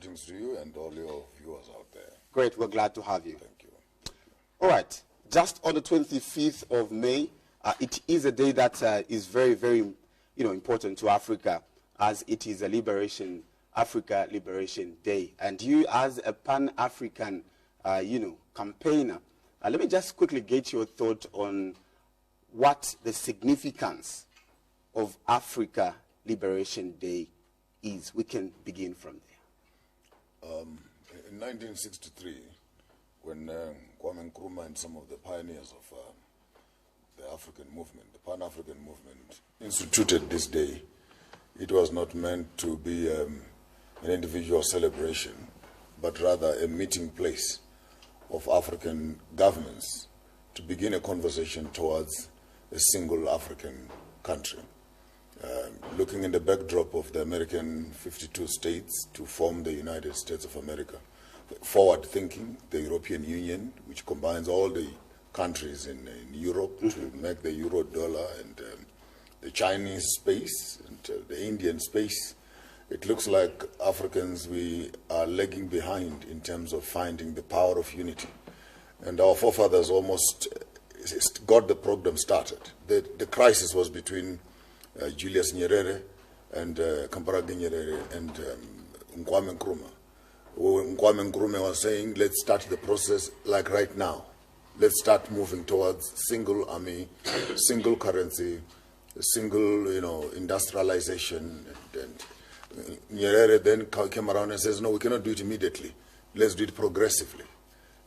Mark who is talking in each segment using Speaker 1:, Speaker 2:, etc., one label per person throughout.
Speaker 1: greetings to you and all your viewers out there.
Speaker 2: Great, we're glad to have you.
Speaker 1: Thank you.
Speaker 2: All right, just on the 25th of May, it is a day that is very, very, important to Africa, as it is a Africa Liberation Day. And you, as a Pan-African, campaigner, let me just quickly get your thought on what the significance of Africa Liberation Day is. We can begin from there.
Speaker 1: In 1963, when Kwame Nkrumah and some of the pioneers of the African movement, the Pan-African movement, instituted this day, it was not meant to be an individual celebration, but rather a meeting place of African governments to begin a conversation towards a single African country. Looking in the backdrop of the American 52 states to form the United States of America, forward-thinking, the European Union, which combines all the countries in Europe to make the euro-dollar, and the Chinese space and the Indian space, it looks like Africans, we are lagging behind in terms of finding the power of unity. And our forefathers almost got the program started. The crisis was between Julius Nyerere and Kambarage Nyerere and Kwame Nkrumah. Kwame Nkrumah was saying, let's start the process like right now. Let's start moving towards single army, single currency, single, industrialization. And Nyerere then came around and says, no, we cannot do it immediately. Let's do it progressively.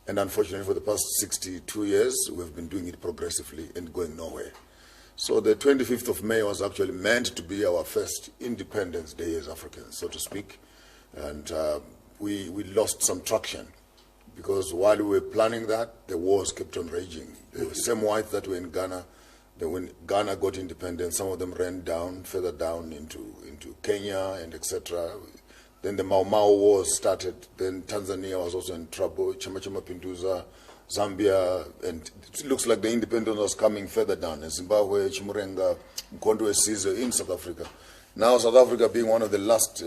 Speaker 1: And unfortunately, for the past 62 years, we've been doing it progressively and going nowhere. So the 25th of May was actually meant to be our first Independence Day as Africans, so to speak. And we lost some traction because while we were planning that, the wars kept on raging. The same whites that were in Ghana, when Ghana got independence, some of them ran down, further down into Kenya and etc. Then the Mau Mau Wars started. Then Tanzania was also in trouble. Chama Chama Pinduza, Zambia, and it looks like the independence was coming further down. In Zimbabwe, Chimurenga, Mkondo Esizo in South Africa. Now South Africa being one of the last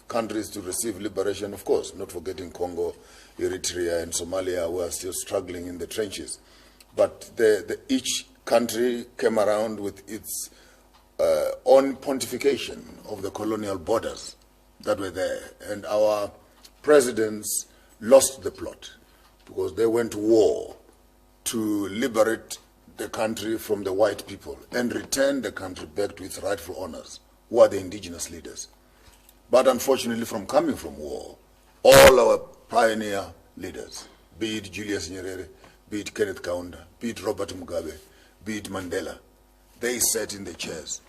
Speaker 1: countries to receive liberation, of course, not forgetting Congo, Eritrea, and Somalia, who are still struggling in the trenches. But each country came around with its own pontification of the colonial borders that were there. And our presidents lost the plot because they went to war to liberate the country from the white people and return the country back to its rightful owners, who are the indigenous leaders. But unfortunately, from coming from war, all our pioneer leaders, be it Julius Nyerere, be it Kenneth Kaunda, be it Robert Mugabe, be it Mandela, they sat in the chairs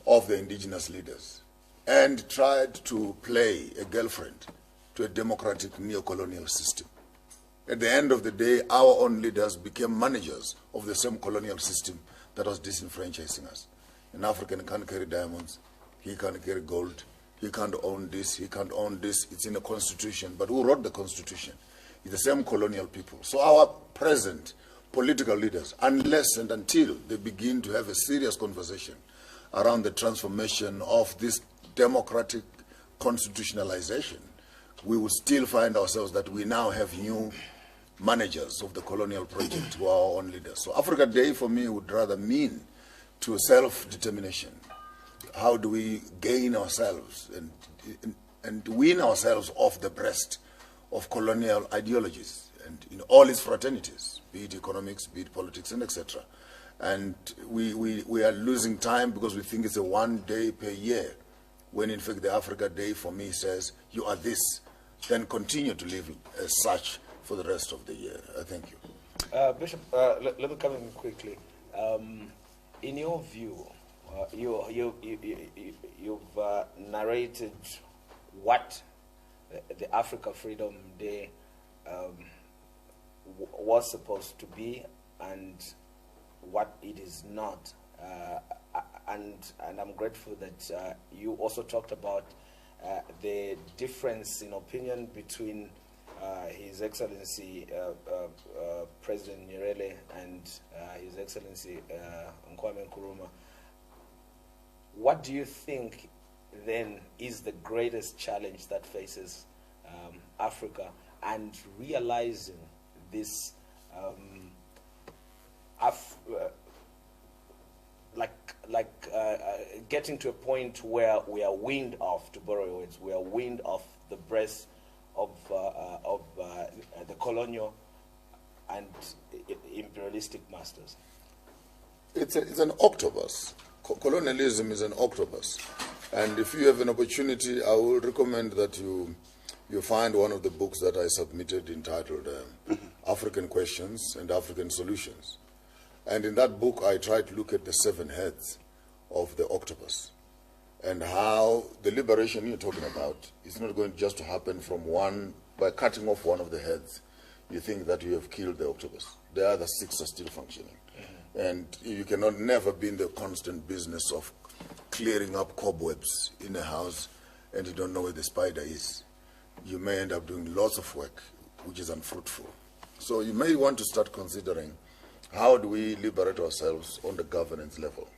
Speaker 1: of the indigenous leaders and tried to play a girlfriend to a democratic neo-colonial system. At the end of the day, our own leaders became managers of the same colonial system that was disenfranchising us. An African can't carry diamonds, he can't carry gold, he can't own this, he can't own this, it's in the constitution. But who wrote the constitution? It's the same colonial people. So our present political leaders, unless and until they begin to have a serious conversation around the transformation of this democratic constitutionalization, we will still find ourselves that we now have new managers of the colonial project who are our own leaders. So Africa Day for me would rather mean to self-determination. How do we gain ourselves and win ourselves off the breast of colonial ideologies and in all its fraternities, be it economics, be it politics, and etc. And we are losing time because we think it's a 1 day per year, when in fact the Africa Day for me says, you are this, then continue to live as such for the rest of the year. Thank you.
Speaker 3: Bishop, let me come in quickly. In your view, you've narrated what the Africa Freedom Day was supposed to be and what it is not. And I'm grateful that you also talked about the difference in opinion between His Excellency President Nyerere and His Excellency Kwame Nkrumah. What do you think then is the greatest challenge that faces Africa, and realizing this getting to a point where we are weaned off, to borrow words, we are weaned off the breast of the colonial and imperialistic masters.
Speaker 1: It's an octopus. Colonialism is an octopus. And if you have an opportunity, I will recommend that you find one of the books that I submitted entitled African Questions and African Solutions. And in that book, I try to look at the 7 heads of the octopus and how the liberation you're talking about is not going just to happen from by cutting off one of the heads. You think that you have killed the octopus. The other 6 are still functioning. And you cannot never be in the constant business of clearing up cobwebs in a house and you don't know where the spider is. You may end up doing lots of work which is unfruitful. So you may want to start considering, how do we liberate ourselves on the governance level?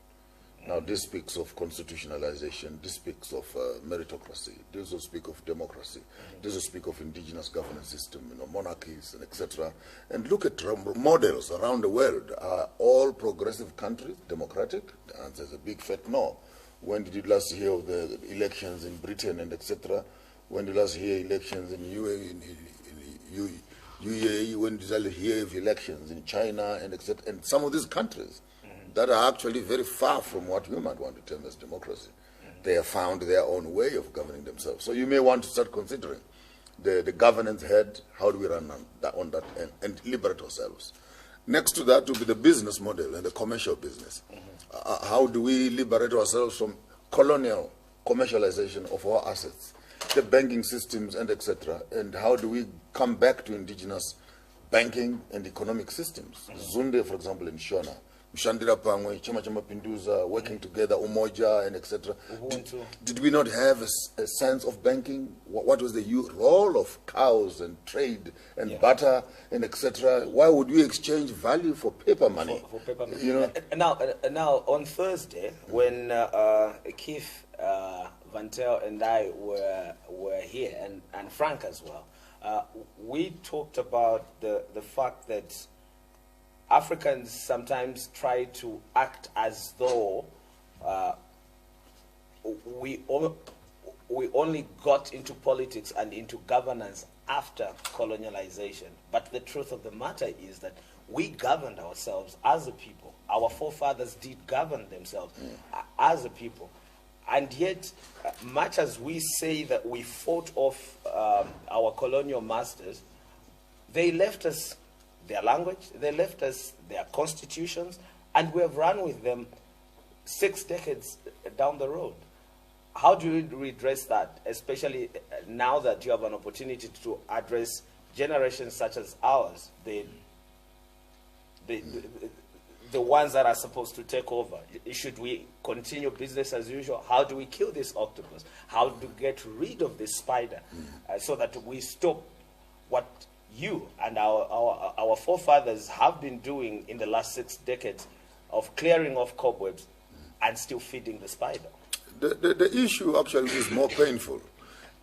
Speaker 1: Now this speaks of constitutionalization, this speaks of meritocracy, this will speak of democracy, this will speak of indigenous governance system, monarchies and etc. And look at models around the world. Are all progressive countries democratic? The answer is a big fat no. When did you last hear of the elections in Britain and etc.? When did you last hear elections in UAE? When did you hear of elections in China and etc.? And some of these countries that are actually very far from what we might want to term as democracy. They have found their own way of governing themselves. So you may want to start considering the governance head, how do we run on that end, and liberate ourselves. Next to that will be the business model and the commercial business. How do we liberate ourselves from colonial commercialization of our assets, the banking systems and etc., and how do we come back to indigenous banking and economic systems? Zunde, for example, in Shona, Mshandira Pangwe, Chama Chama Pinduza, working together, Umoja, and etc. Did we not have a sense of banking? What was the role of cows and trade and butter and etc.? Why would we exchange value for paper money?
Speaker 3: For paper money. You know? Now on Thursday, when Keith Van Tel and I were here, and Frank as well, we talked about the fact that Africans sometimes try to act as though we only got into politics and into governance after colonialization. But the truth of the matter is that we governed ourselves as a people. Our forefathers did govern themselves as a people. And yet, much as we say that we fought off our colonial masters, they left us their language, they left us their constitutions, and we have run with them 6 decades down the road. How do you redress that, especially now that you have an opportunity to address generations such as ours, the ones that are supposed to take over? Should we continue business as usual? How do we kill this octopus? How do we get rid of this spider so that we stop what you and our forefathers have been doing in the last 6 decades of clearing off cobwebs and still feeding the spider?
Speaker 1: The issue actually is more painful,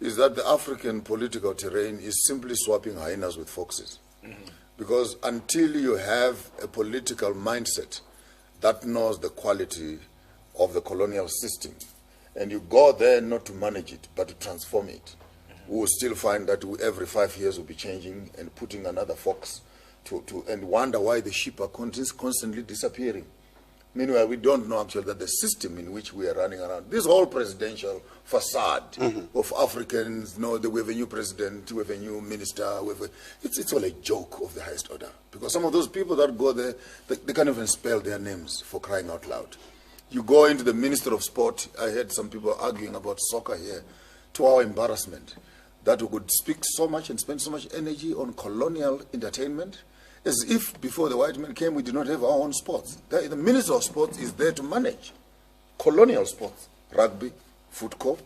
Speaker 1: is that the African political terrain is simply swapping hyenas with foxes. Because until you have a political mindset that knows the quality of the colonial system, and you go there not to manage it, but to transform it, we will still find that every 5 years we'll be changing and putting another fox and wonder why the sheep are constantly disappearing. Meanwhile, we don't know actually that the system in which we are running around, this whole presidential facade of Africans, we have a new president, we have a new minister, it's all a joke of the highest order. Because some of those people that go there, they can't even spell their names, for crying out loud. You go into the Minister of Sport, I heard some people arguing about soccer here, to our embarrassment, that we could speak so much and spend so much energy on colonial entertainment, as if before the white men came we did not have our own sports. The Minister of Sports is there to manage colonial sports, rugby, football,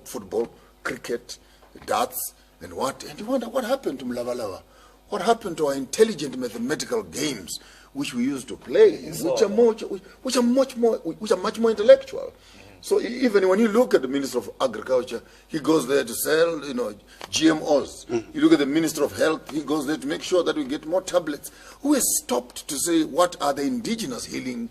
Speaker 1: cricket, darts, and what. And you wonder what happened to Mlabalaba? What happened to our intelligent mathematical games which we used to play, which are much more intellectual? So even when you look at the Minister of Agriculture, he goes there to sell, GMOs. You look at the Minister of Health, he goes there to make sure that we get more tablets. Who has stopped to say what are the indigenous healing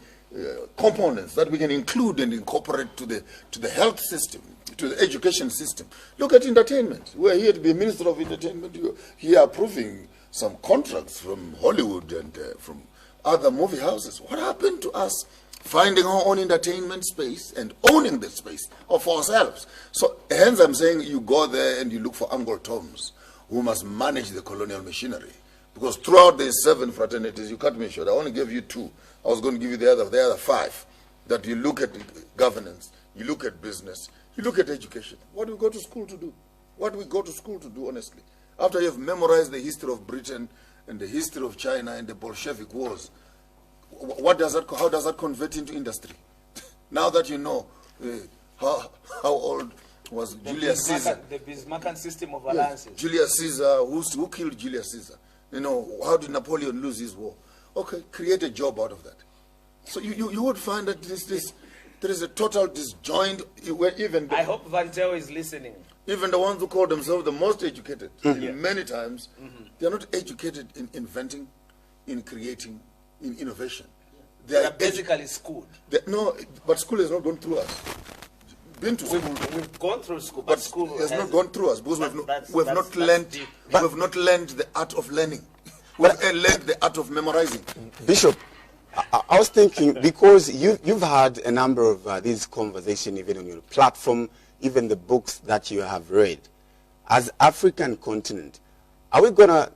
Speaker 1: components that we can include and incorporate to the health system, to the education system? Look at entertainment. We're here to be a Minister of Entertainment. You're here approving some contracts from Hollywood and from other movie houses. What happened to us finding our own entertainment space and owning the space of ourselves? So hence I'm saying you go there and you look for Uncle Toms who must manage the colonial machinery. Because throughout the 7 fraternities, you cut me short, I only gave you 2. I was going to give you the other 5. That you look at governance, you look at business, you look at education. What do we go to school to do? What do we go to school to do, honestly? After you have memorized the history of Britain and the history of China and the Bolshevik wars, how does that convert into industry? Now that you know how old was Julius Caesar?
Speaker 3: The Bismarckian system of alliances.
Speaker 1: Yes. Julius Caesar, who killed Julius Caesar? How did Napoleon lose his war? Okay, create a job out of that. So you would find that there is a total disjoint where even...
Speaker 3: I hope Van Tel is listening.
Speaker 1: Even the ones who call themselves the most educated, many times, they are not educated in inventing, in creating, in innovation.
Speaker 3: They are basically schooled.
Speaker 1: No, but school has not gone through us. Been to school.
Speaker 3: We've gone through school, but school
Speaker 1: has not gone through us because we have not learned the art of learning. We have learned the art of memorizing.
Speaker 2: Bishop, I was thinking, because you've had a number of these conversations even on your platform, even the books that you have read. As African continent, are we going to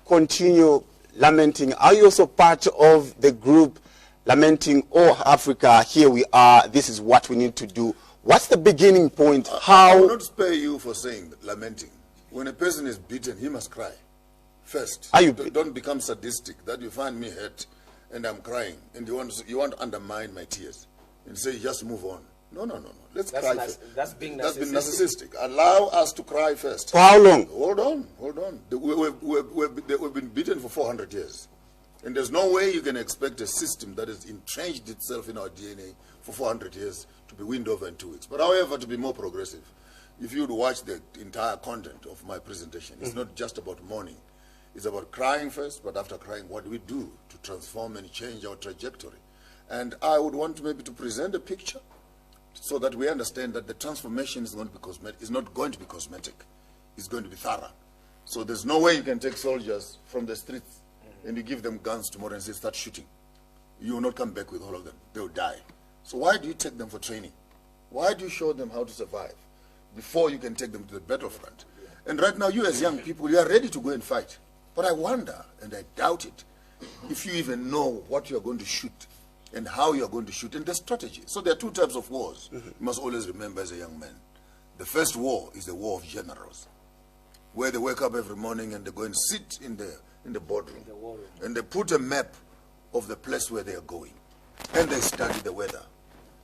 Speaker 2: continue lamenting? Are you also part of the group lamenting, oh, Africa, here we are, this is what we need to do? What's the beginning point?
Speaker 1: I will not spare you for saying lamenting. When a person is beaten, he must cry first. Don't become sadistic, that you find me hurt and I'm crying, and you want to undermine my tears and say, just move on. No. Let's cry first.
Speaker 3: That's being
Speaker 1: narcissistic. Allow us to cry first.
Speaker 2: For how long?
Speaker 1: Hold on. We've been beaten for 400 years. And there's no way you can expect a system that has entrenched itself in our DNA for 400 years to be wind over in 2 weeks. But however, to be more progressive, if you would watch the entire content of my presentation, it's not just about mourning. It's about crying first, but after crying, what do we do to transform and change our trajectory? And I would want maybe to present a picture so that we understand that the transformation is not going to be cosmetic. It's going to be thorough. So there's no way you can take soldiers from the streets and you give them guns tomorrow and say, start shooting. You will not come back with all of them. They will die. So why do you take them for training? Why do you show them how to survive before you can take them to the battlefront? And right now, you as young people, you are ready to go and fight. But I wonder, and I doubt it, if you even know what you are going to shoot and how you are going to shoot and the strategy. So there are 2 types of wars. You must always remember as a young man. The first war is the war of generals, where they wake up every morning and they go and sit in the boardroom, and they put a map of the place where they are going, and they study the weather,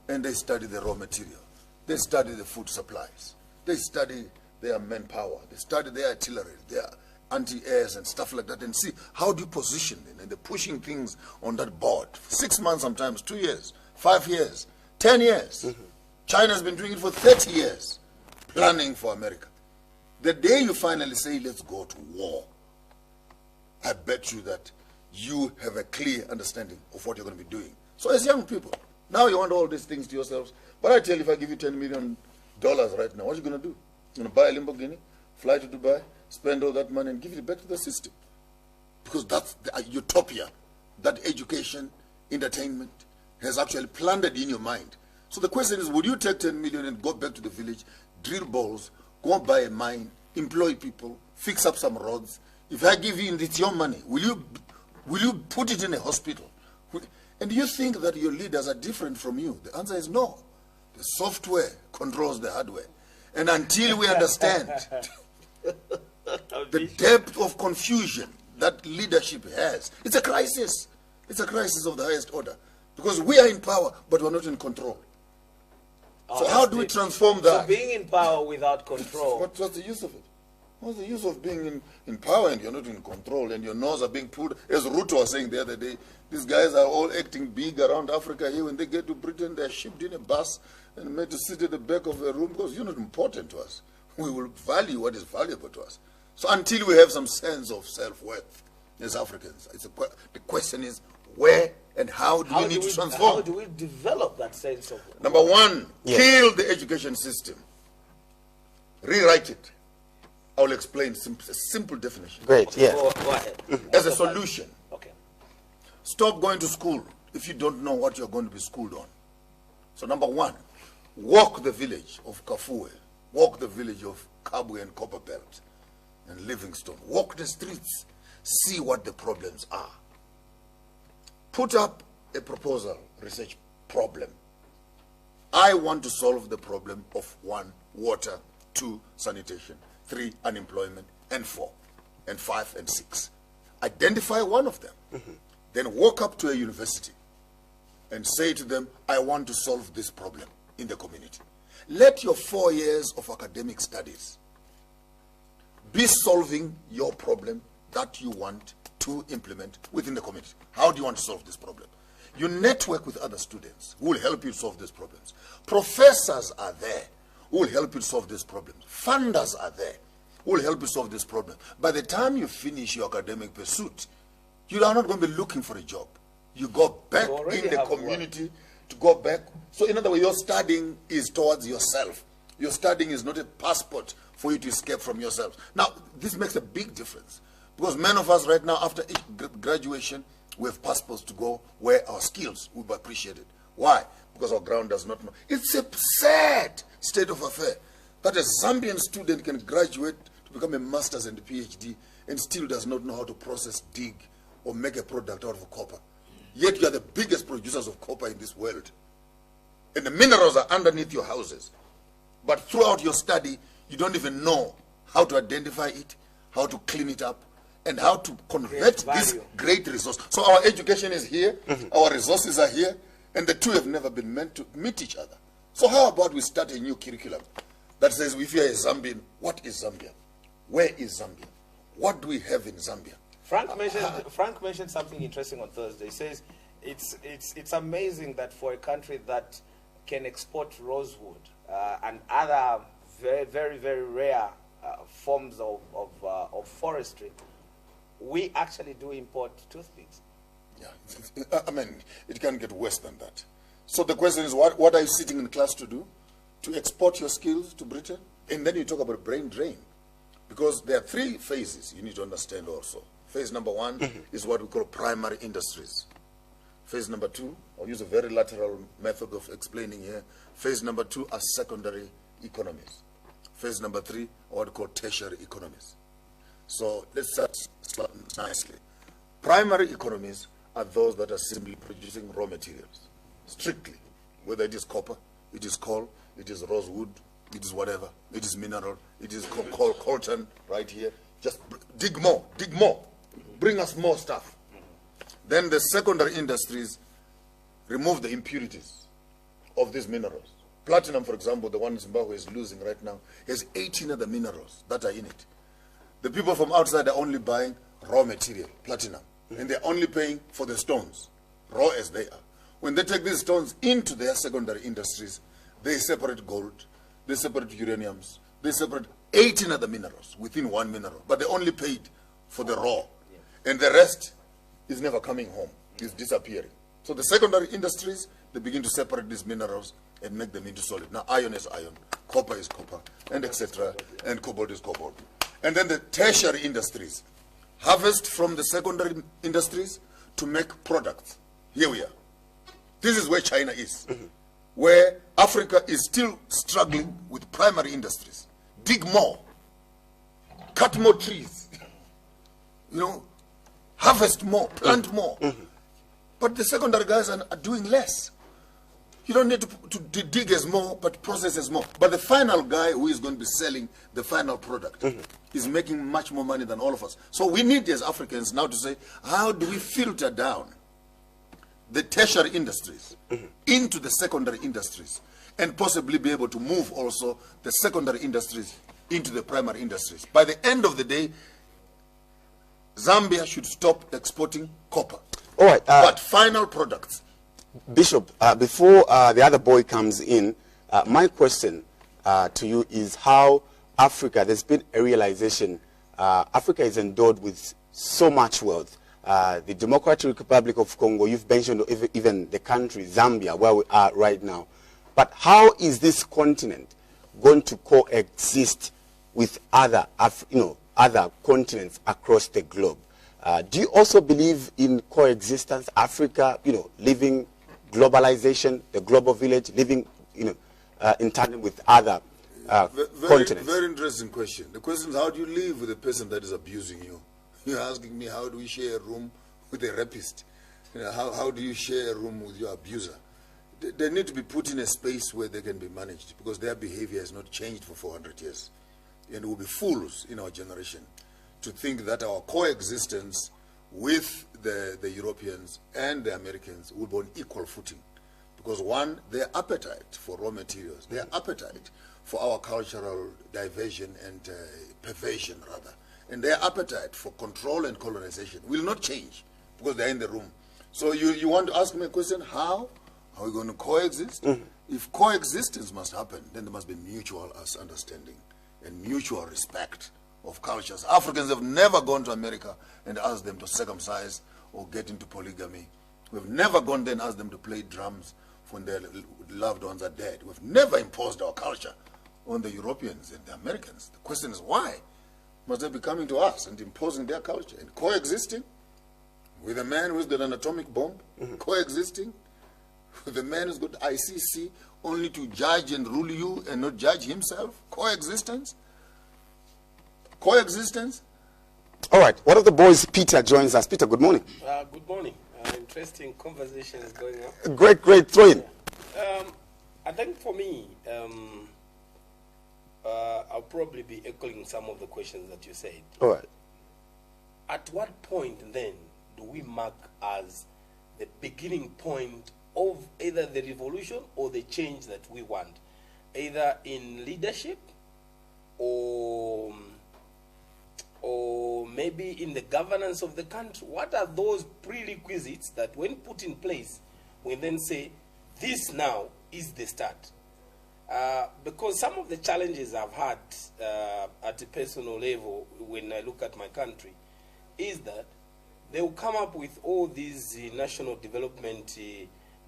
Speaker 1: and they study the raw material, they study the food supplies, they study their manpower, they study their artillery, their anti-airs and stuff like that, and see how do you position them, and they're pushing things on that board. 6 months sometimes, 2 years, 5 years, 10 years. China's been doing it for 30 years, planning for America. The day you finally say, let's go to war, I bet you that you have a clear understanding of what you're going to be doing. So as young people, now you want all these things to yourselves. But I tell you, if I give you $10 million right now, what are you going to do? You're going to buy a Lamborghini, fly to Dubai, spend all that money and give it back to the system. Because that's the utopia that education, entertainment has actually planted in your mind. So the question is, would you take 10 million and go back to the village, drill balls, go and buy a mine, employ people, fix up some roads? If I give you, and it's your money, will you put it in a hospital? And do you think that your leaders are different from you? The answer is no. The software controls the hardware. And until we understand the depth of confusion that leadership has, it's a crisis. It's a crisis of the highest order. Because we are in power, but we're not in control. So how do we transform that?
Speaker 3: So being in power without control.
Speaker 1: What's the use of it? What's the use of being in power and you're not in control and your nose are being pulled? As Ruto was saying the other day, these guys are all acting big around Africa here. When they get to Britain, they're shipped in a bus and made to sit at the back of the room because you're not important to us. We will value what is valuable to us. So until we have some sense of self-worth as Africans, the question is where and how do we need to transform?
Speaker 3: How do we develop that sense of worth?
Speaker 1: Number one, kill the education system. Rewrite it. I will explain a simple definition.
Speaker 2: Great, yeah.
Speaker 3: Go ahead.
Speaker 1: As a solution.
Speaker 3: Okay.
Speaker 1: Stop going to school if you don't know what you're going to be schooled on. So number one, walk the village of Kafue, walk the village of Kabwe and Copperbelt and Livingstone. Walk the streets, see what the problems are. Put up a proposal, research problem. I want to solve the problem of 1, water, 2, sanitation, 3, unemployment, and 4, and 5, and 6. Identify one of them. Then walk up to a university and say to them, I want to solve this problem in the community. Let your 4 years of academic studies be solving your problem that you want to implement within the community. How do you want to solve this problem? You network with other students who will help you solve these problems. Professors are there who will help you solve these problems. Funders are there who will help you solve this problem. By the time you finish your academic pursuit, you are not going to be looking for a job. You go back in the community to go back. So in other words, your studying is towards yourself. Your studying is not a passport for you to escape from yourself. Now, this makes a big difference. Because many of us right now, after graduation, we have passports to go where our skills will be appreciated. Why? Because our ground does not know. It's a sad state of affair that a Zambian student can graduate to become a master's and a PhD and still does not know how to process, dig, or make a product out of copper. Yet you are the biggest producers of copper in this world. And the minerals are underneath your houses. But throughout your study, you don't even know how to identify it, how to clean it up, and how to convert this great resource. So our education is here, our resources are here, and the two have never been meant to meet each other. So how about we start a new curriculum that says, if you are a Zambian, what is Zambia? Where is Zambia? What do we have in Zambia?
Speaker 3: Frank mentioned something interesting on Thursday. He says it's amazing that for a country that can export rosewood and other very, very, very rare forms of forestry, we actually do import toothpicks.
Speaker 1: Yeah, I mean, it can get worse than that. So the question is, what are you sitting in class to do? To export your skills to Britain? And then you talk about brain drain. Because there are 3 phases you need to understand also. Phase number 1 is what we call primary industries. Phase number 2, I'll use a very lateral method of explaining here. Phase number 2 are secondary economies. Phase number 3 are what we call tertiary economies. So let's start nicely. Primary economies are those that are simply producing raw materials, strictly, whether it is copper, it is coal, it is rosewood, it is whatever, it is mineral, it is coltan right here. Just dig more, bring us more stuff. Then the secondary industries remove the impurities of these minerals. Platinum, for example, the one Zimbabwe is losing right now, has 18 other minerals that are in it. The people from outside are only buying raw material, platinum, and they're only paying for the stones, raw as they are. When they take these stones into their secondary industries, they separate gold, they separate uraniums, they separate 18 other minerals within one mineral, but they only paid for the raw. And the rest is never coming home, is disappearing. So the secondary industries, they begin to separate these minerals and make them into solid. Now iron is iron, copper is copper, and etc., and cobalt is cobalt. And then the tertiary industries harvest from the secondary industries to make products. Here we are. This is where China is, where Africa is still struggling with primary industries. Dig more, cut more trees, harvest more, plant more. But the secondary guys are doing less. You don't need to dig as more, but process as more. But the final guy who is going to be selling the final product is making much more money than all of us. So we need as Africans now to say, how do we filter down the tertiary industries into the secondary industries and possibly be able to move also the secondary industries into the primary industries? By the end of the day, Zambia should stop exporting copper.
Speaker 2: All right.
Speaker 1: But final products.
Speaker 2: Bishop, before the other boy comes in, My question to you is how Africa, there's been a realization, Africa is endowed with so much wealth. The Democratic Republic of Congo, you've mentioned even the country, Zambia, where we are right now. But how is this continent going to coexist with other, other continents across the globe? Do you also believe in coexistence, Africa, living globalization, the global village, living, in tandem with other continents?
Speaker 1: Very interesting question. The question is, how do you live with a person that is abusing you? You're asking me, how do we share a room with a rapist? How do you share a room with your abuser? They need to be put in a space where they can be managed, because their behavior has not changed for 400 years. And we'll be fools in our generation to think that our coexistence with the Europeans and the Americans will be on equal footing. Because one, their appetite for raw materials, their appetite for our cultural diversion and perversion, rather, and their appetite for control and colonization will not change because they're in the room. So you want to ask me a question, how are we going to coexist? If coexistence must happen, then there must be mutual understanding and mutual respect of cultures. Africans have never gone to America and asked them to circumcise or get into polygamy. We've never gone there and asked them to play drums when their loved ones are dead. We've never imposed our culture on the Europeans and the Americans. The question is, why must they be coming to us and imposing their culture and coexisting with a man who's got an atomic bomb, coexisting with a man who's got ICC only to judge and rule you and not judge himself? Coexistence? Coexistence?
Speaker 2: All right. One of the boys, Peter, joins us. Peter, good morning.
Speaker 4: Good morning. Interesting conversation is going on.
Speaker 2: Great. Throw in.
Speaker 4: I think for me, I'll probably be echoing some of the questions that you said.
Speaker 2: All right.
Speaker 4: At what point then do we mark as the beginning point of either the revolution or the change that we want, either in leadership or maybe in the governance of the country? What are those prerequisites that, when put in place, we then say this now is the start? Because some of the challenges I've had at a personal level when I look at my country is that they will come up with all these national development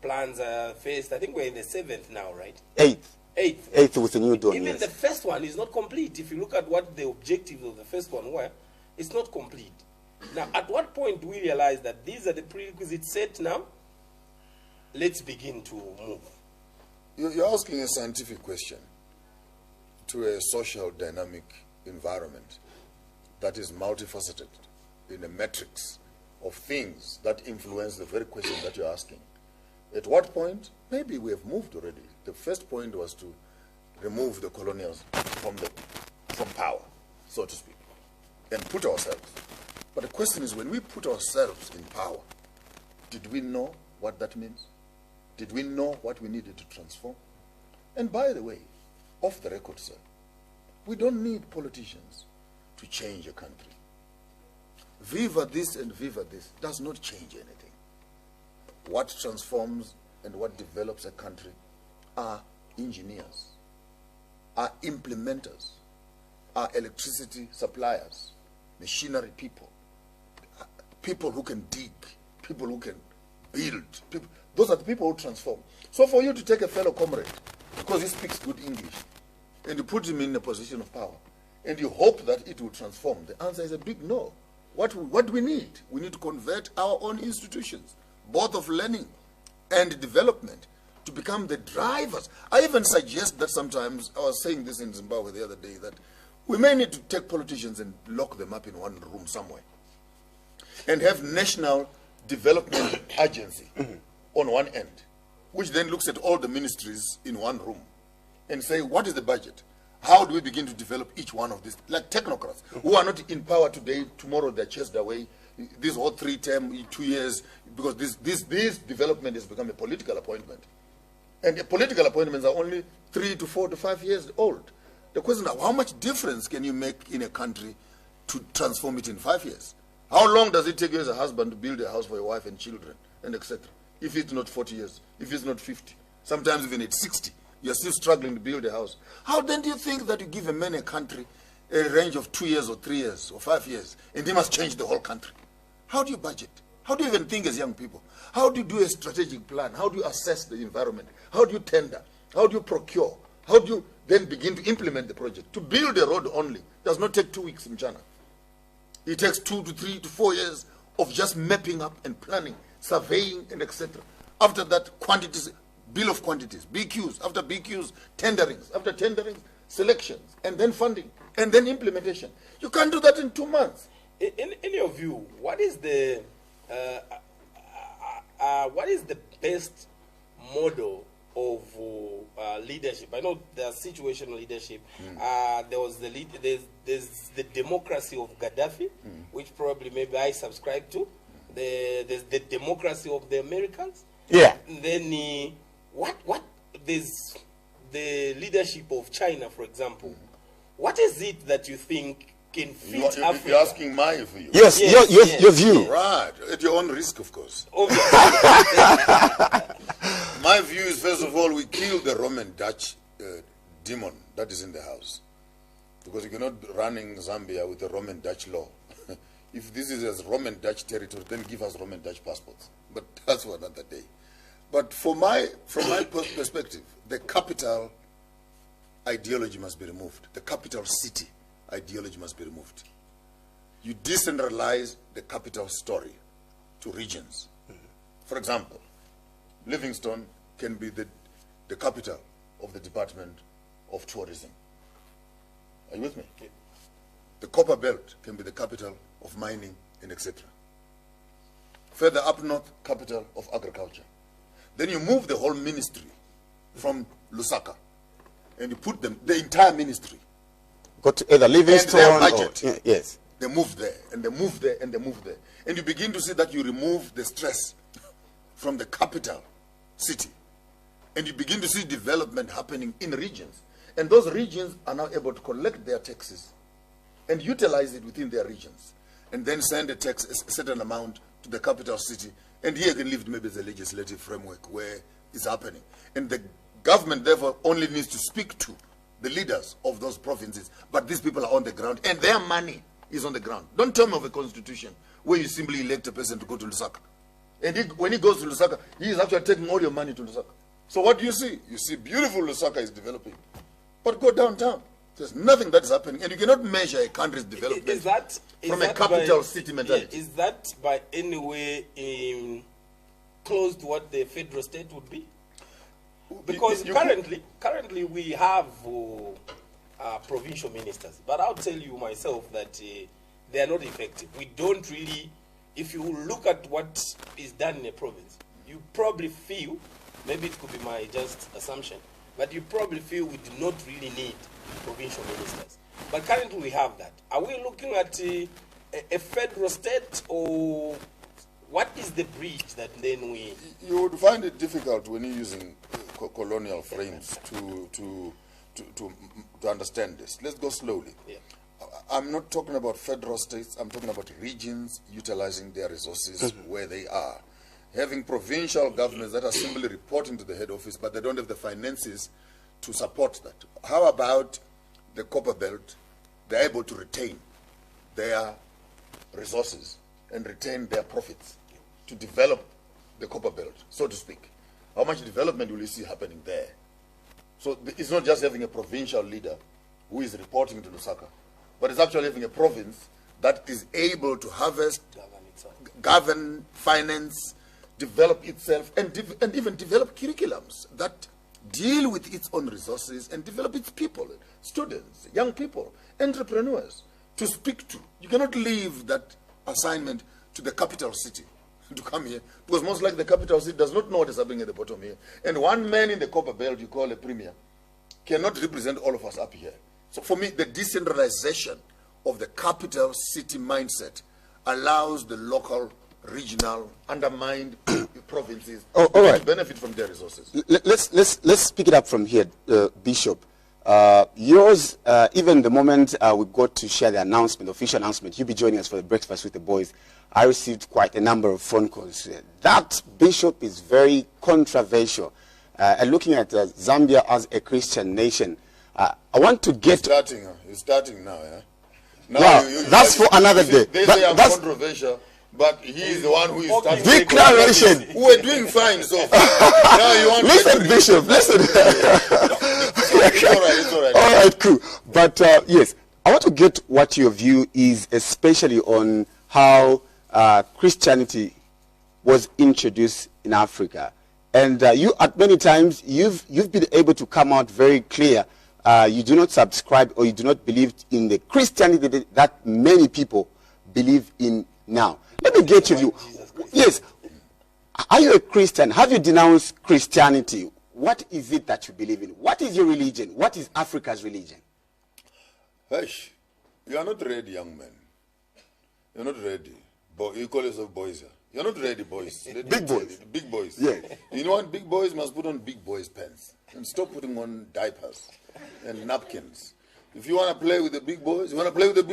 Speaker 4: plans. First, I think we're in the 7th now, right?
Speaker 2: 8th with the new dawn.
Speaker 4: Even
Speaker 2: yes.
Speaker 4: the first one is not complete. If you look at what the objectives of the first one were, it's not complete. Now, at what point do we realize that these are the prerequisites set now? Let's begin to move.
Speaker 1: You're asking a scientific question to a social dynamic environment that is multifaceted in a matrix of things that influence the very question that you're asking. At what point? Maybe we have moved already. The first point was to remove the colonials from power, so to speak, and put ourselves. But the question is, when we put ourselves in power, did we know what that means? Did we know what we needed to transform? And by the way, off the record, sir, we don't need politicians to change a country. Viva this and viva this does not change anything. What transforms and what develops a country are engineers, are implementers, are electricity suppliers, machinery people, people who can dig, people who can build. Those are the people who transform. So for you to take a fellow comrade, because he speaks good English, and you put him in a position of power, and you hope that it will transform, the answer is a big no. What do we need? We need to convert our own institutions, both of learning and development, to become the drivers. I even suggest that sometimes, I was saying this in Zimbabwe the other day, that we may need to take politicians and lock them up in one room somewhere and have national development agency on one end, which then looks at all the ministries in one room and say, what is the budget? How do we begin to develop each one of these? Like technocrats who are not in power today, tomorrow they're chased away. This whole 3-term, 2 years, because this development has become a political appointment. And the political appointments are only 3 to 4 to 5 years old. The question is, how much difference can you make in a country to transform it in 5 years? How long does it take you as a husband to build a house for your wife and children, and etc.? If it's not 40 years, if it's not 50, sometimes even at 60, You're still struggling to build a house. How then do you think that you give a man a country, a range of 2 years or 3 years or 5 years, and he must change the whole country? How do you budget? How do you even think as young people? How do you do a strategic plan? How do you assess the environment? How do you tender? How do you procure? How do you then begin to implement the project? To build a road only does not take 2 weeks in China. It takes 2 to 3 to 4 years of just mapping up and planning, surveying and etc. After that, quantities, bill of quantities, BQs, after BQs, tenderings, after tenderings, selections, and then funding, and then implementation. You can't do that in 2 months.
Speaker 4: In your view, what is the best model of leadership? I know there's situational leadership. There's the democracy of Gaddafi, which probably maybe I subscribe to. There's the democracy of the Americans.
Speaker 2: Yeah.
Speaker 4: And then there's the leadership of China, for example. What is it that you think can fit Africa?
Speaker 1: You're asking my view.
Speaker 2: Yes, your view.
Speaker 1: Right, at your own risk, of course. My view is, first of all, we kill the Roman Dutch demon that is in the house. Because you cannot running Zambia with the Roman Dutch law. If this is as Roman Dutch territory, then give us Roman Dutch passports. But that's for another day. But from my perspective, the capital ideology must be removed. The capital city ideology must be removed. You decentralize the capital story to regions. For example, Livingstone can be the capital of the Department of Tourism. Are you with me? Okay. The Copper Belt can be the capital of mining and etc. Further up north, capital of agriculture. Then you move the whole ministry from Lusaka and you put them, the entire ministry.
Speaker 2: Go to either Livingstone
Speaker 1: and their budget.
Speaker 2: Or, yes.
Speaker 1: They move there, and they move there, and they move there. And you begin to see that you remove the stress from the capital city. And you begin to see development happening in regions. And those regions are now able to collect their taxes and utilize it within their regions. And then send a tax, a certain amount, to the capital city. And here can live maybe the legislative framework where it's happening. And the government, therefore, only needs to speak to the leaders of those provinces. But these people are on the ground, and their money is on the ground. Don't tell me of a constitution where you simply elect a person to go to Lusaka. And when he goes to Lusaka, he is actually taking all your money to Lusaka. So what do you see? You see beautiful Lusaka is developing. But go downtown. There's nothing that is happening. And you cannot measure a country's development from a capital city mentality.
Speaker 4: Yeah, is that by any way close to what the federal state would be? Because currently we have provincial ministers, but I'll tell you myself that they are not effective. We don't really, if you look at what is done in a province, you probably feel, maybe it could be my just assumption, but you probably feel we do not really need provincial ministers. But currently we have that. Are we looking at a federal state, or what is the bridge that then we...
Speaker 1: You would find it difficult when you're using colonial frames to understand this. Let's go slowly. Yeah. I'm not talking about federal states. I'm talking about regions utilizing their resources where they are. Having provincial governments that are simply reporting to the head office, but they don't have the finances to support that. How about the Copper Belt? They're able to retain their resources and retain their profits to develop the Copper Belt, so to speak. How much development will you see happening there? So it's not just having a provincial leader who is reporting to Lusaka, but it's actually having a province that is able to harvest, govern, finance, develop itself, and even develop curriculums that deal with its own resources and develop its people, students, young people, entrepreneurs to speak to. You cannot leave that assignment to the capital city to come here, because most likely the capital city does not know what is happening at the bottom here. And one man in the Copper Belt you call a premier cannot represent all of us up here. So for me, the decentralization of the capital city mindset allows the local, regional, undermined provinces to benefit from their resources.
Speaker 2: Let's pick it up from here, Bishop. Yours, even the moment we got to share the announcement, official announcement, you'll be joining us for the Breakfast with the Boys, I received quite a number of phone calls. That Bishop is very controversial. and looking at Zambia as a Christian nation, I want to get...
Speaker 1: It's starting now, yeah? Now
Speaker 2: Wow, that's for another day.
Speaker 1: They say I'm controversial, but he is the one who is starting.
Speaker 2: Declaration.
Speaker 1: We're doing fine so far. Now you want
Speaker 2: Listen, Bishop, listen.
Speaker 1: It's all right.
Speaker 2: All right, cool. But yes, I want to get what your view is, especially on how Christianity was introduced in Africa. And you, at many times, you've been able to come out very clear. You do not subscribe or you do not believe in the Christianity that many people believe in now. Let me get your view. Yes. Are you a Christian? Have you denounced Christianity? What is it that you believe in? What is your religion? What is Africa's religion?
Speaker 1: Hush. You are not ready, young man. You're not ready. You call yourself boys here. You're not ready, boys.
Speaker 2: Big boys.
Speaker 1: Big boys.
Speaker 2: Yeah.
Speaker 1: You know what? Big boys must put on big boys' pants. And stop putting on diapers and napkins. If you want to play with the big boys, then we play with the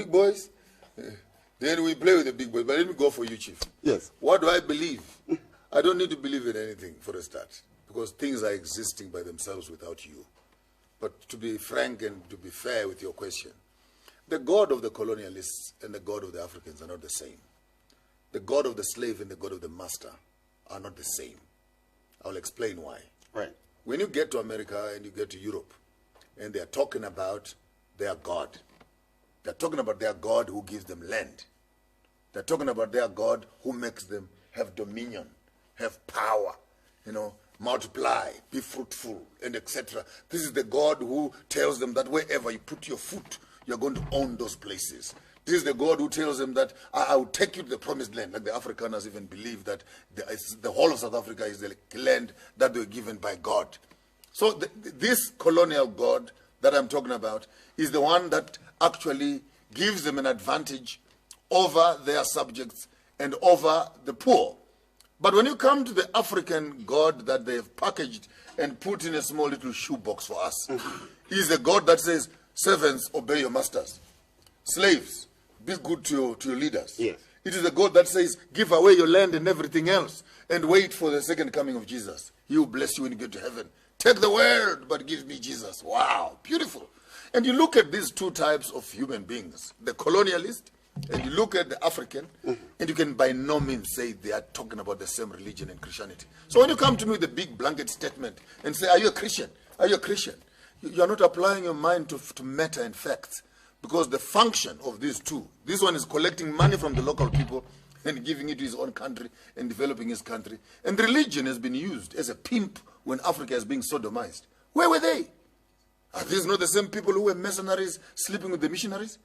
Speaker 1: big boys. But let me go for you, Chief.
Speaker 2: Yes.
Speaker 1: What do I believe? I don't need to believe in anything for a start, because things are existing by themselves without you. But to be frank and to be fair with your question, the God of the colonialists and the God of the Africans are not the same. The God of the slave and the God of the master are not the same. I'll explain why.
Speaker 2: Right.
Speaker 1: When you get to America and you get to Europe, and they're talking about their God, they're talking about their God who gives them land. They're talking about their God who makes them have dominion, have power, multiply, be fruitful, and etc. This is the God who tells them that wherever you put your foot, you're going to own those places. This is the God who tells them that I will take you to the promised land. Like the Afrikaners even believe that the whole of South Africa is the land that they were given by God. So this colonial God that I'm talking about is the one that actually gives them an advantage over their subjects and over the poor. But when you come to the African God that they have packaged and put in a small little shoebox for us, is the God that says, servants, obey your masters. Slaves, be good to your leaders.
Speaker 2: Yes.
Speaker 1: It is the God that says, give away your land and everything else and wait for the second coming of Jesus. He will bless you when you get to heaven. Take the world, but give me Jesus. Wow, beautiful. And you look at these two types of human beings, the colonialist, and you look at the African, and you can by no means say they are talking about the same religion and Christianity. So when you come to me with a big blanket statement and say, are you a Christian? Are you a Christian? You are not applying your mind to matter and facts, because the function of these two, this one is collecting money from the local people and giving it to his own country and developing his country. And religion has been used as a pimp when Africa is being sodomized. Where were they? Are these not the same people who were mercenaries sleeping with the missionaries?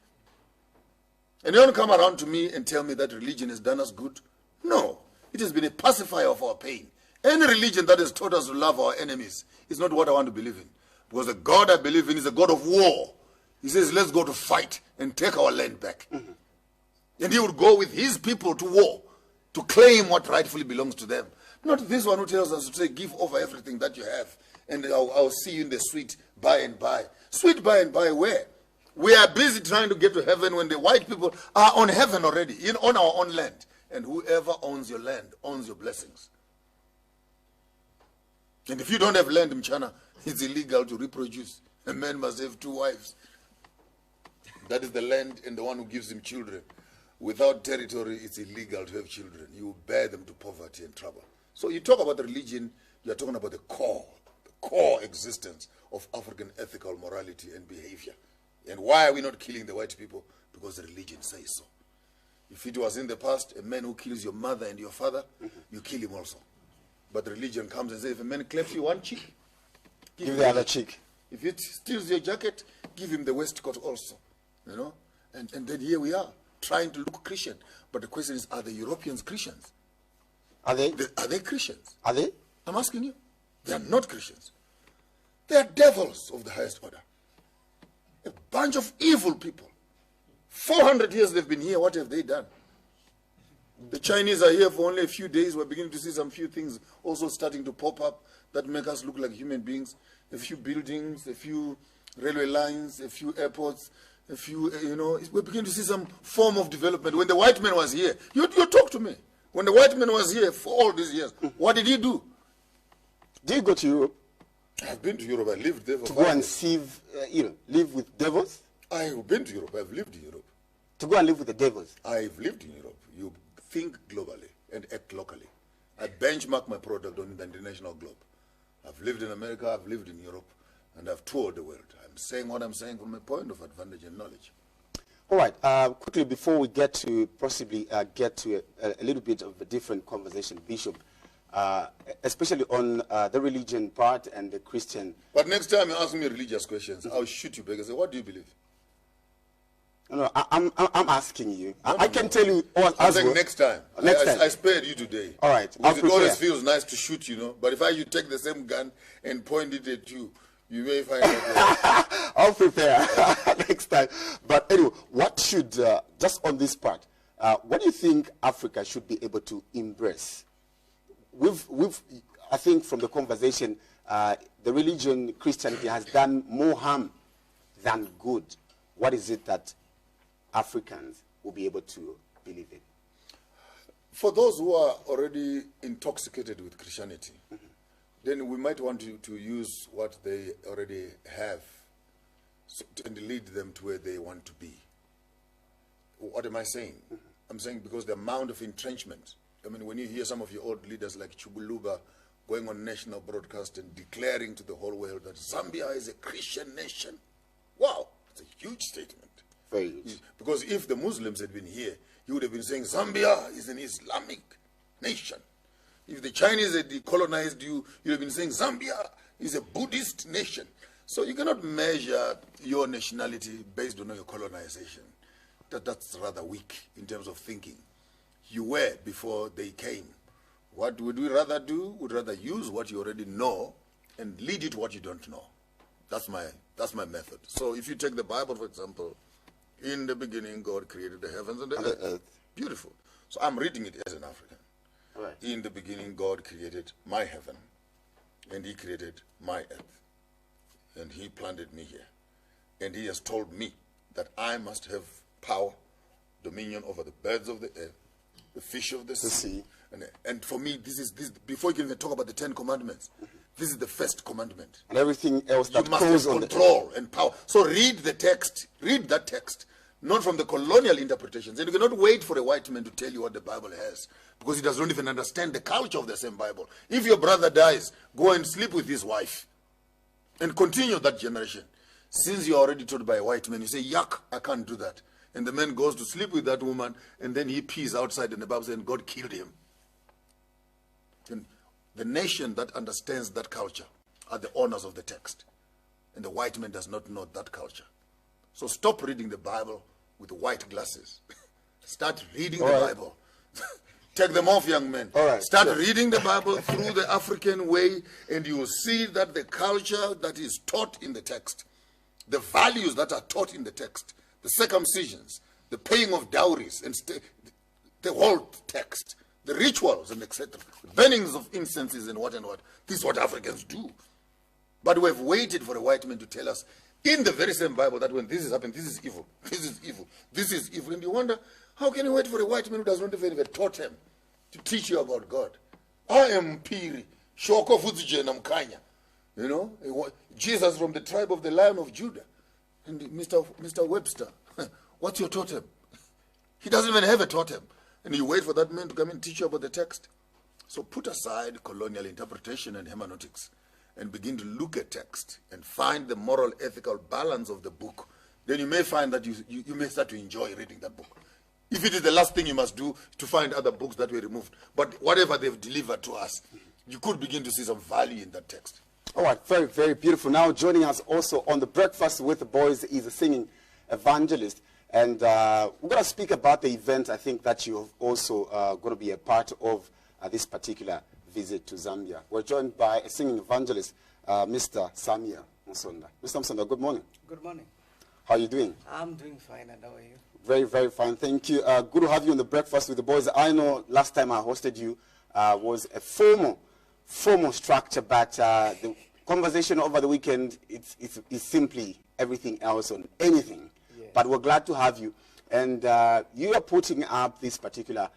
Speaker 1: And you don't come around to me and tell me that religion has done us good. No, it has been a pacifier of our pain. Any religion that has taught us to love our enemies is not what I want to believe in. Because the God I believe in is a God of war. He says, let's go to fight and take our land back. And he would go with his people to war to claim what rightfully belongs to them. Not this one who tells us to say, give over everything that you have and I'll see you in the sweet by and by. Sweet by and by where? We are busy trying to get to heaven when the white people are on heaven already, on our own land. And whoever owns your land owns your blessings. And if you don't have land, Mchana, it's illegal to reproduce. A man must have 2 wives. That is the land and the one who gives him children. Without territory, it's illegal to have children. You bear them to poverty and trouble. So you talk about religion, you're talking about the core existence of African ethical morality and behavior. And why are we not killing the white people? Because the religion says so. If it was in the past, a man who kills your mother and your father, you kill him also. But religion comes and says, if a man claps you one cheek,
Speaker 2: give the other cheek.
Speaker 1: If it steals your jacket, give him the waistcoat also. And then here we are, trying to look Christian. But the question is, are the Europeans Christians?
Speaker 2: Are they?
Speaker 1: Are they Christians?
Speaker 2: Are they?
Speaker 1: I'm asking you. They are not Christians. They are devils of the highest order. A bunch of evil people. 400 years they've been here. What have they done? The Chinese are here for only a few days. We're beginning to see some few things also starting to pop up that make us look like human beings. A few buildings, a few railway lines, a few airports, a few, we're beginning to see some form of development. When the white man was here, you talk to me. When the white man was here for all these years, what did he do?
Speaker 2: Did he go to Europe?
Speaker 1: I've been to Europe. I lived there for
Speaker 2: To
Speaker 1: 5
Speaker 2: go and
Speaker 1: years.
Speaker 2: see, live with devils?
Speaker 1: I've been to Europe. I've lived in Europe.
Speaker 2: To go and live with the devils?
Speaker 1: I've lived in Europe. You think globally and act locally. I benchmark my product on the international globe. I've lived in America, I've lived in Europe, and I've toured the world. I'm saying what I'm saying from a point of advantage and knowledge.
Speaker 2: All right. Quickly, before we get to possibly get to a little bit of a different conversation, Bishop, especially on the religion part and the Christian.
Speaker 1: But next time you ask me religious questions, I'll shoot you back and say, what do you believe?
Speaker 2: No, I'm asking you. I can tell you all
Speaker 1: I'm
Speaker 2: as
Speaker 1: saying
Speaker 2: well.
Speaker 1: next time.
Speaker 2: Next time.
Speaker 1: I spared you today.
Speaker 2: All right,
Speaker 1: Because
Speaker 2: I'll
Speaker 1: it always
Speaker 2: prepare.
Speaker 1: feels nice to shoot, But if you take the same gun and point it at you, you may find out.
Speaker 2: I'll prepare next time. But anyway, what should, just on this part, what do you think Africa should be able to embrace? I think from the conversation, the religion, Christianity, has done more harm than good. What is it that Africans will be able to believe in?
Speaker 1: For those who are already intoxicated with Christianity, then we might want to use what they already have and lead them to where they want to be. What am I saying? I'm saying because the amount of entrenchment. I mean, when you hear some of your old leaders like Chuguluba going on national broadcast and declaring to the whole world that Zambia is a Christian nation. Wow, it's a huge statement.
Speaker 2: Very huge.
Speaker 1: Because if the Muslims had been here, he would have been saying Zambia is an Islamic nation. If the Chinese had colonized you, you'd have been saying Zambia is a Buddhist nation. So you cannot measure your nationality based on your colonization. That's rather weak in terms of thinking. You were before they came. What would we rather do? We'd rather use what you already know and lead it what you don't know. That's my method. So if you take the Bible, for example, in the beginning God created the heavens and the earth. Beautiful. So I'm reading it as an African.
Speaker 2: Right.
Speaker 1: In the beginning God created my heaven and he created my earth. And he planted me here. And he has told me that I must have power, dominion over the birds of the air, the fish of the sea. And for me, this before you can even talk about the 10 commandments, this is the first commandment.
Speaker 2: And everything else that
Speaker 1: You must
Speaker 2: goes
Speaker 1: have
Speaker 2: on
Speaker 1: control and power. So read the text. Read that text. Not from the colonial interpretations. And you cannot wait for a white man to tell you what the Bible has. Because he does not even understand the culture of the same Bible. If your brother dies, go and sleep with his wife. And continue that generation. Since you're already told by a white man, you say, yuck, I can't do that. And the man goes to sleep with that woman, and then he pees outside, and the Bible says, and God killed him. And the nation that understands that culture are the owners of the text. And the white man does not know that culture. So stop reading the Bible with white glasses. Start reading the Bible. Take them off, young men. Start reading the Bible through the African way, and you will see that the culture that is taught in the text, the values that are taught in the text, the circumcisions, the paying of dowries, and the whole text, the rituals and etc., burnings of incenses and what. This is what Africans do. But we have waited for a white man to tell us in the very same Bible that when this is happening, this is evil, this is evil, this is evil. And you wonder, how can you wait for a white man who does not even taught him to teach you about God? I am Piri, Shoko Fuzije Namkanya. You know, Jesus from the tribe of the Lion of Judah. And Mr. Webster, what's your totem? He doesn't even have a totem. And you wait for that man to come and teach you about the text. So put aside colonial interpretation and hermeneutics and begin to look at text and find the moral, ethical balance of the book. Then you may find that you may start to enjoy reading that book. If it is the last thing you must do to find other books that were removed. But whatever they've delivered to us, you could begin to see some value in that text.
Speaker 2: All right, very, very beautiful. Now joining us also on the Breakfast with the Boys is a singing evangelist. And we're going to speak about the event, I think, that you're also going to be a part of this particular visit to Zambia. We're joined by a singing evangelist, Mr. Samia Musonda. Mr. Musonda, good morning.
Speaker 5: Good morning.
Speaker 2: How are you doing?
Speaker 5: I'm doing fine, and how are you?
Speaker 2: Very, very fine. Thank you. Good to have you on the Breakfast with the Boys. I know last time I hosted you was a formal structure, but the conversation over the weekend, it's simply everything else on anything. Yeah. But we're glad to have you. And you are putting up this particular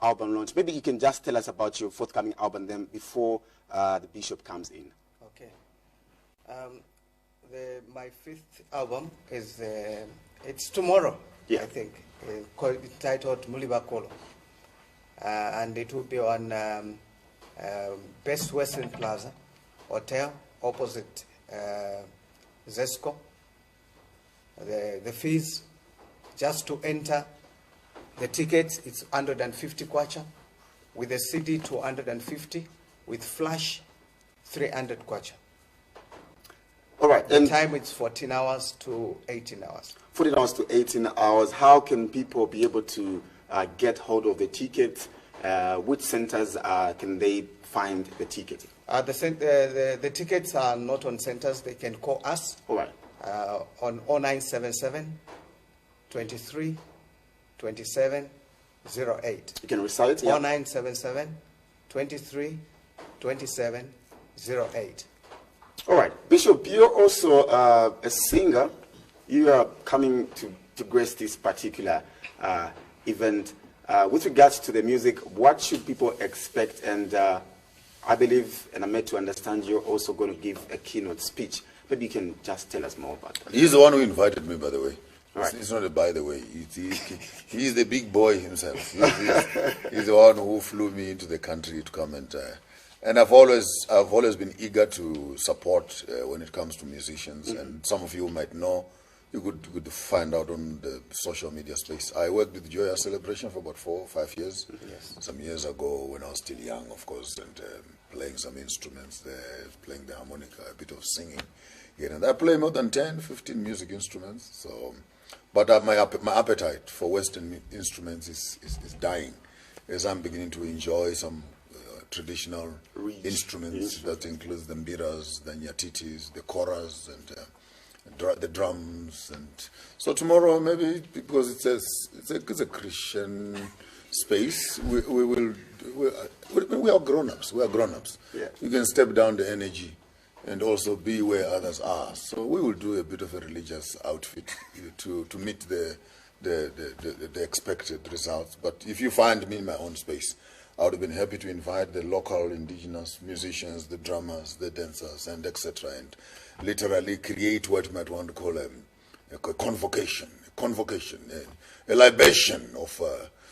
Speaker 2: album launch. Maybe you can just tell us about your forthcoming album then before the Bishop comes in.
Speaker 5: Okay. My fifth album is it's tomorrow,
Speaker 2: Yeah.
Speaker 5: I think, titled Mulibakolo, and it will be on Best Western Plaza Hotel opposite Zesco. The fees, just to enter the tickets, it's 150 kwacha, with the CD 250, with flash 300 kwacha.
Speaker 2: All right.
Speaker 5: The
Speaker 2: And
Speaker 5: time it's 14 hours to 18 hours.
Speaker 2: 14 hours to 18 hours. How can people be able to get hold of the tickets? Which centers can they find the ticket?
Speaker 5: The tickets are not on centers. They can call us
Speaker 2: All right.
Speaker 5: on 0977 23 27 08.
Speaker 2: You can recite. Yeah.
Speaker 5: 0977 23 27 08.
Speaker 2: All right. Bishop, you're also a singer. You are coming to grace this particular event. With regards to the music, what should people expect? And I believe, and I'm made to understand, you're also going to give a keynote speech. Maybe you can just tell us more about that.
Speaker 1: He's the one who invited me, by the way.
Speaker 2: Right.
Speaker 1: It's not a by the way. He's the big boy himself. He's the one who flew me into the country to come and I've always been eager to support when it comes to musicians. Mm-hmm. And some of you might know, you could find out on the social media space. I worked with Joya Celebration for about 4 or 5 years.
Speaker 2: Yes.
Speaker 1: Some years ago when I was still young, of course, and playing some instruments there, playing the harmonica, a bit of singing. Yeah, and I play more than 10, 15 music instruments. So, but my appetite for Western instruments is dying as I'm beginning to enjoy some traditional instruments that includes the mbiras, the nyatitis, the koras, and the drums. And so tomorrow, maybe because it's a Christian space, we are grown-ups. We are grown-ups.
Speaker 2: Yeah.
Speaker 1: You can step down the energy and also be where others are. So we will do a bit of a religious outfit to meet the expected results. But if you find me in my own space, I would have been happy to invite the local indigenous musicians, the drummers, the dancers, and etc., and literally create what you might want to call a convocation, a libation of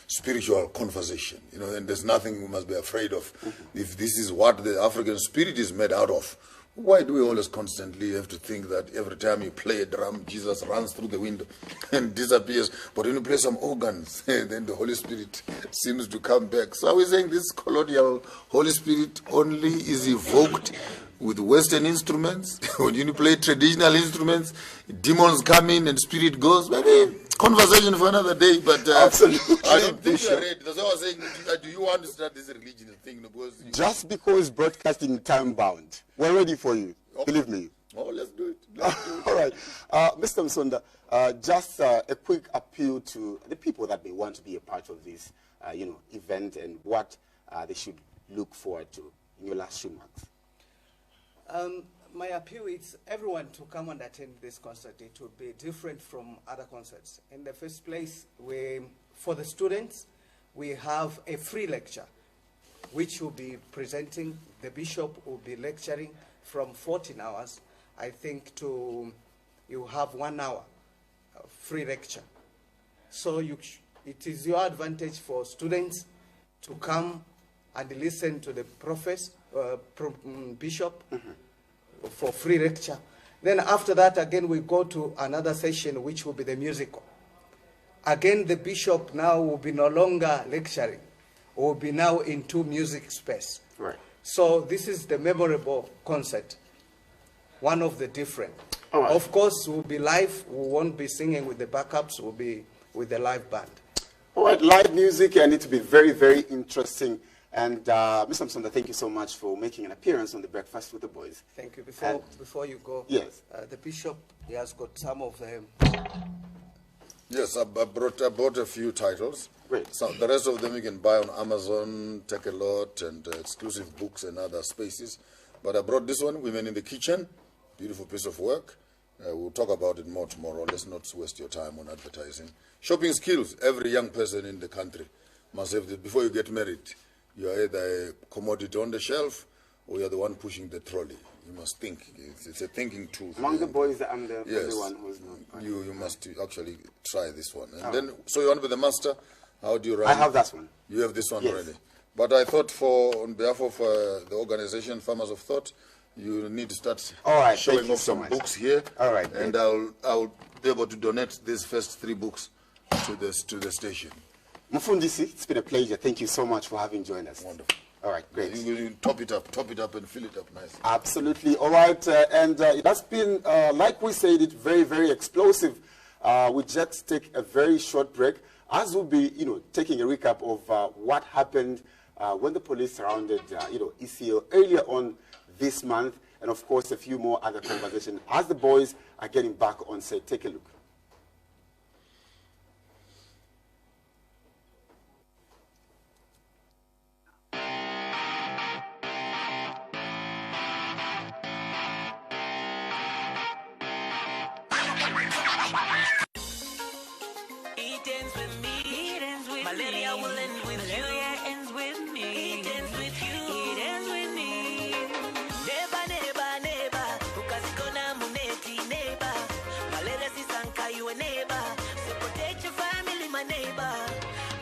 Speaker 1: spiritual conversation. You know, and there's nothing we must be afraid of. If this is what the African spirit is made out of, why do we always constantly have to think that every time you play a drum, Jesus runs through the window and disappears? But when you play some organs, then the Holy Spirit seems to come back. So are we saying this colonial Holy Spirit only is evoked with Western instruments? When you play traditional instruments, demons come in and spirit goes? Maybe conversation for another day, but
Speaker 2: Absolutely.
Speaker 1: I don't think you're ready. That's what I was saying. Do you want to start this religion thing? Because
Speaker 2: Just because broadcasting time bound, we're ready for you.
Speaker 1: Okay.
Speaker 2: Believe me.
Speaker 1: Oh, let's do it.
Speaker 2: All right. Mr. Msonda, just a quick appeal to the people that may want to be a part of this event and what they should look forward to in your last remarks.
Speaker 5: My appeal is everyone to come and attend this concert. It will be different from other concerts. In the first place, for the students, we have a free lecture, which will be presenting. The bishop will be lecturing from 14 hours, I think, you have 1 hour free lecture. So it is your advantage for students to come and listen to the bishop for free lecture. Then after that, again, we go to another session, which will be the musical. Again, the bishop now will be no longer lecturing, will be now into music space.
Speaker 2: Right.
Speaker 5: So this is the memorable concert, one of the different.
Speaker 2: All right.
Speaker 5: Of course, we'll be live. We won't be singing with the backups. We'll be with the live band.
Speaker 2: All right, live music, and it will be very, very interesting. And Mr. Msonda, thank you so much for making an appearance on the Breakfast with the Boys.
Speaker 5: Thank you. Before you go,
Speaker 2: yes,
Speaker 5: the bishop, he has got some of them.
Speaker 1: Yes, I bought a few titles.
Speaker 2: Great.
Speaker 1: So the rest of them you can buy on Amazon, Take a Lot, and exclusive books and other spaces. But I brought this one, Women in the Kitchen, beautiful piece of work. We'll talk about it more tomorrow. Let's not waste your time on advertising. Shopping skills. Every young person in the country must have this. Before you get married, you are either a commodity on the shelf or you're the one pushing the trolley. You must think. It's a thinking tool.
Speaker 2: Among the boys, I'm the
Speaker 1: yes.
Speaker 2: only one who's not.
Speaker 1: You must actually try this one. And then, so you want to be the master? How do you run?
Speaker 2: I have that one.
Speaker 1: You have this one
Speaker 2: Yes.
Speaker 1: already. But I thought on behalf of the organization Farmers of Thought, you need to start
Speaker 2: All right,
Speaker 1: showing
Speaker 2: thank you
Speaker 1: off
Speaker 2: so
Speaker 1: some
Speaker 2: much.
Speaker 1: books here.
Speaker 2: All right,
Speaker 1: and
Speaker 2: great.
Speaker 1: I'll be able to donate these first 3 books to the station.
Speaker 2: Mufundisi, it's been a pleasure. Thank you so much for having joined us.
Speaker 1: Wonderful.
Speaker 2: All right, great.
Speaker 1: You top it up and fill it up nicely.
Speaker 2: Absolutely. All right, and that's been, like we said, it very, very explosive. We just take a very short break, as we'll be, taking a recap of what happened when the police surrounded, ECO earlier on this month, and of course a few more other conversations as the boys are getting back on set. Take a look.
Speaker 6: Malaria will end with you. Malaria ends with me. It ends with you. It ends with me. Neighbor, neighbor, neighbor. Ukazikona muneti neighbor. Malaria sisanka you a neighbor. So protect your family, my neighbor.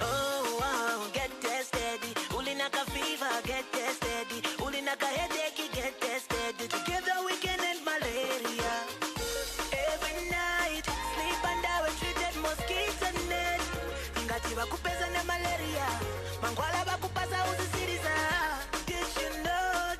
Speaker 6: Oh, wow. Get tested. Ulinaka fever, get tested. Ulinaka headache, get tested. Together we can end malaria. Every night, sleep under a treated mosquito net. Ngati bakupeza na malaria, mangwala bakupaza uzisiriza. Did you know,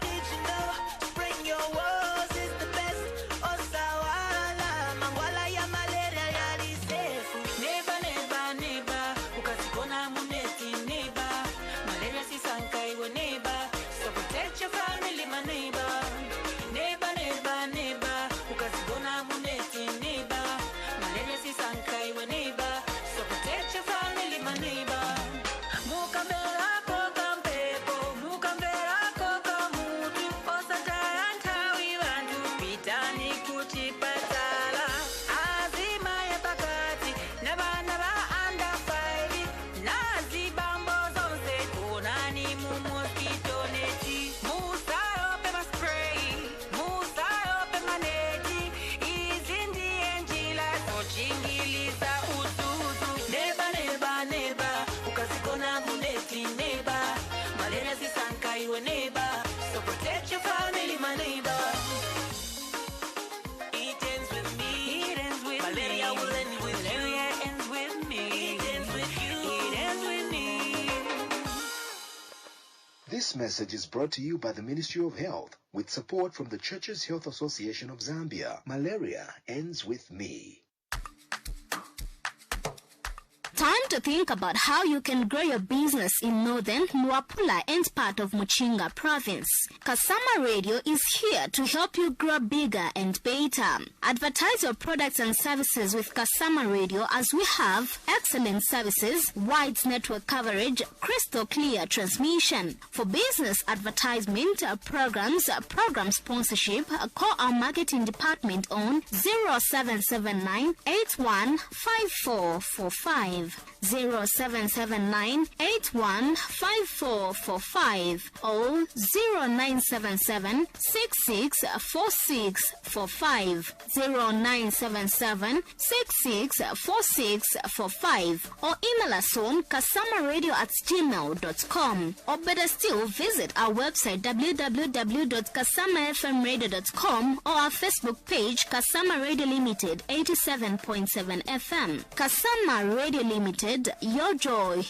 Speaker 6: spraying your walls is the best. Osawala, mangwala ya malaria yali safe. Neighbor, neighbor, neighbor, ukazikona muneti neighbor. Malaria sisanka iwe neighbor, so protect your family, my neighbor. Neighbor, neighbor, neighbor, ukazikona muneti neighbor. Malaria sisanka iwe neighbor, so protect your family, my neighbor. Mukambera koka mpepo, mukambera koka mutu, osatayanta wivantu, pitani kuchipatala. Azima ya pakati, nabana ba under 5, nazi bambo zonse, konani mu mosquito neti. Musayo pe ma spray, musayo pe ma neti, izindi enjila, sochingiliza ututu. Neighbor, neighbor, neighbor, ukazikona muneti neighbor. Malaria sisanka iwe neighbor, so protect your family, my neighbor. It ends with me. It ends with malaria me. Will end with malaria you. Ends with me. It ends with you. It ends with me.
Speaker 7: This message is brought to you by the Ministry of Health with support from the Churches Health Association of Zambia. Malaria ends with me.
Speaker 8: Time to think about how you can grow your business in northern Luapula and part of Muchinga province. Kasama Radio is here to help you grow bigger and better. Advertise your products and services with Kasama Radio, as we have excellent services, wide network coverage, crystal clear transmission. For business advertisement, program sponsorship, call our marketing department on 0779 815445. 0779-815445 or 0977-664645, 0977-664645, or email us on kasamaradio@gmail.com, or better still, visit our website www.kasamafmradio.com or our Facebook page Kasama Radio Limited 87.7 FM. Kasama Radio Limited, your joy